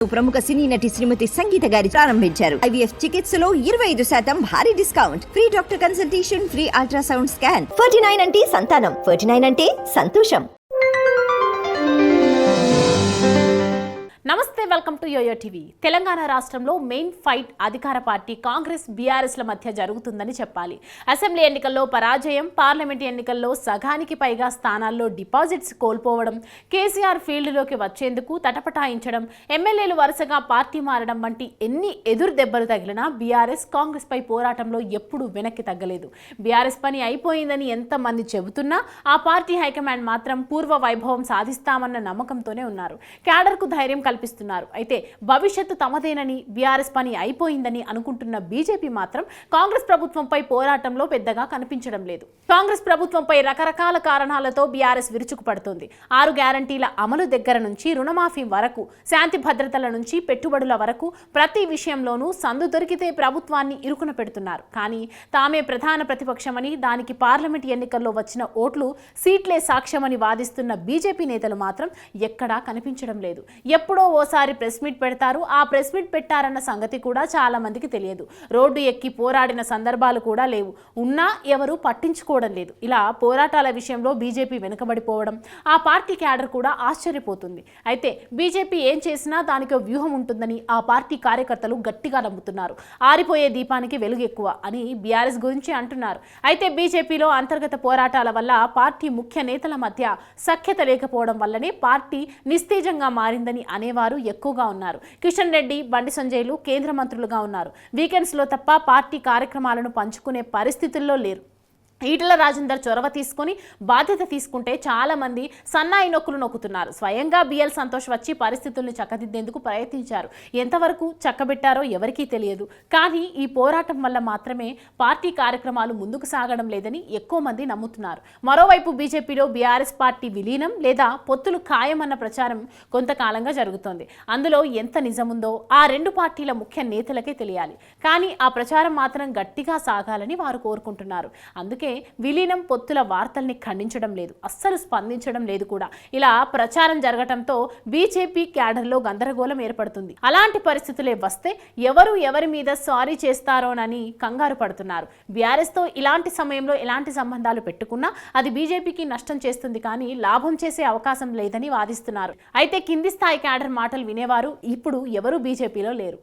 ప్రముఖ సినీ నటి శ్రీమతి సంగీత గారి ప్రారంభించారు. IVF చికిత్సలో 25% భారీ discount, free doctor consultation, free ultrasound scan. 49 అంటే సంతానం, 49 అంటే సంతోషం. నమస్తే, welcome to Yoyo TV. Telangana రాష్ట్రంలో మెయిన్ ఫైట్ అధికార పార్టీ కాంగ్రెస్ బీఆర్ఎస్ల మధ్య జరుగుతుందని చెప్పాలి. అసెంబ్లీ ఎన్నికల్లో పరాజయం, పార్లమెంట్ ఎన్నికల్లో సగానికి పైగా స్థానాల్లో డిపాజిట్స్ కోల్పోవడం, కేసీఆర్ ఫీల్డ్లోకి వచ్చేందుకు తటపటాయించడం, ఎమ్మెల్యేలు వరుసగా పార్టీ మారడం వంటి ఎన్ని ఎదురు దెబ్బలు తగిలినా బీఆర్ఎస్ కాంగ్రెస్ పై పోరాటంలో ఎప్పుడూ వెనక్కి తగ్గలేదు. బీఆర్ఎస్ పని అయిపోయిందని ఎంతమంది చెబుతున్నా ఆ పార్టీ హైకమాండ్ మాత్రం పూర్వ వైభవం సాధిస్తామన్న నమ్మకంతోనే ఉన్నారు. క్యాడర్కు ధైర్యం కల్పిస్తున్నారు. అయితే భవిష్యత్తు తమదేనని, బీఆర్ఎస్ పని అయిపోయిందని అనుకుంటున్న బీజేపీ మాత్రం కాంగ్రెస్ ప్రభుత్వంపై పోరాటంలో పెద్దగా కనిపించడం లేదు. కాంగ్రెస్ ప్రభుత్వంపై రకరకాల కారణాలతో బీఆర్ఎస్ విరుచుకుపడుతోంది. 6 గ్యారంటీల అమలు దగ్గర నుంచి రుణమాఫీ వరకు, శాంతి భద్రతల నుంచి పెట్టుబడుల వరకు ప్రతి విషయంలోనూ సందు దొరికితే ప్రభుత్వాన్ని ఇరుకున పెడుతున్నారు. కానీ తామే ప్రధాన ప్రతిపక్షమని, దానికి పార్లమెంట్ ఎన్నికల్లో వచ్చిన ఓట్లు సీట్లే సాక్ష్యమని వాదిస్తున్న బీజేపీ నేతలు మాత్రం ఎక్కడా కనిపించడం లేదు. ఎప్పుడో ఓసారి ప్రెస్ మీట్ పెడతారు. ఆ ప్రెస్ మీట్ పెట్టారన్న సంగతి కూడా చాలా మందికి తెలియదు. రోడ్డు ఎక్కి పోరాడిన సందర్భాలు కూడా లేవు. ఉన్నా ఎవరు పట్టించుకోవడం లేదు. ఇలా పోరాటాల విషయంలో బీజేపీ వెనుకబడిపోవడం ఆ పార్టీ క్యాడర్ కూడా ఆశ్చర్యపోతుంది. అయితే బీజేపీ ఏం చేసినా దానికి వ్యూహం ఉంటుందని ఆ పార్టీ కార్యకర్తలు గట్టిగా నమ్ముతున్నారు. ఆరిపోయే దీపానికి వెలుగు ఎక్కువ అని బీఆర్ఎస్ గురించి అంటున్నారు. అయితే బీజేపీలో అంతర్గత పోరాటాల వల్ల పార్టీ ముఖ్య నేతల మధ్య సఖ్యత లేకపోవడం వల్లనే పార్టీ నిస్తేజంగా మారిందని అనేవారు ఎక్కువగా ఉన్నారు. కిషన్ రెడ్డి, బండి సంజయ్లు కేంద్ర మంత్రులుగా ఉన్నారు. వీకెండ్స్లో తప్ప పార్టీ కార్యక్రమాలను పంచుకునే పరిస్థితుల్లో లేరు. ఈటల రాజేందర్ చొరవ తీసుకుని బాధ్యత తీసుకుంటే చాలా మంది సన్నాయి నొక్కులు నొక్కుతున్నారు. స్వయంగా బిఎల్ సంతోష్ వచ్చి పరిస్థితుల్ని చక్కదిద్దేందుకు ప్రయత్నించారు. ఎంతవరకు చక్కబెట్టారో ఎవరికీ తెలియదు. కానీ ఈ పోరాటం వల్ల మాత్రమే పార్టీ కార్యక్రమాలు ముందుకు సాగడం లేదని ఎక్కువ మంది నమ్ముతున్నారు. మరోవైపు బీజేపీలో బీఆర్ఎస్ పార్టీ విలీనం లేదా పొత్తులు ఖాయమన్న ప్రచారం కొంతకాలంగా జరుగుతోంది. అందులో ఎంత నిజముందో ఆ రెండు పార్టీల ముఖ్య నేతలకే తెలియాలి. కానీ ఆ ప్రచారం మాత్రం గట్టిగా సాగాలని వారు కోరుకుంటున్నారు. అందుకే విలీనం, పొత్తుల వార్తల్ని ఖండించడం లేదు, అస్సలు స్పందించడం లేదు కూడా. ఇలా ప్రచారం జరగటంతో బీజేపీ క్యాడర్లో గందరగోళం ఏర్పడుతుంది. అలాంటి పరిస్థితులే వస్తే ఎవరు ఎవరి మీద సారీ చేస్తారోనని కంగారు పడుతున్నారు. బీఆర్ఎస్తో ఇలాంటి సమయంలో ఎలాంటి సంబంధాలు పెట్టుకున్నా అది బీజేపీకి నష్టం చేస్తుంది, కానీ లాభం చేసే అవకాశం లేదని వాదిస్తున్నారు. అయితే కింది స్థాయి క్యాడర్ మాటలు వినేవారు ఇప్పుడు ఎవరు బీజేపీలో లేరు.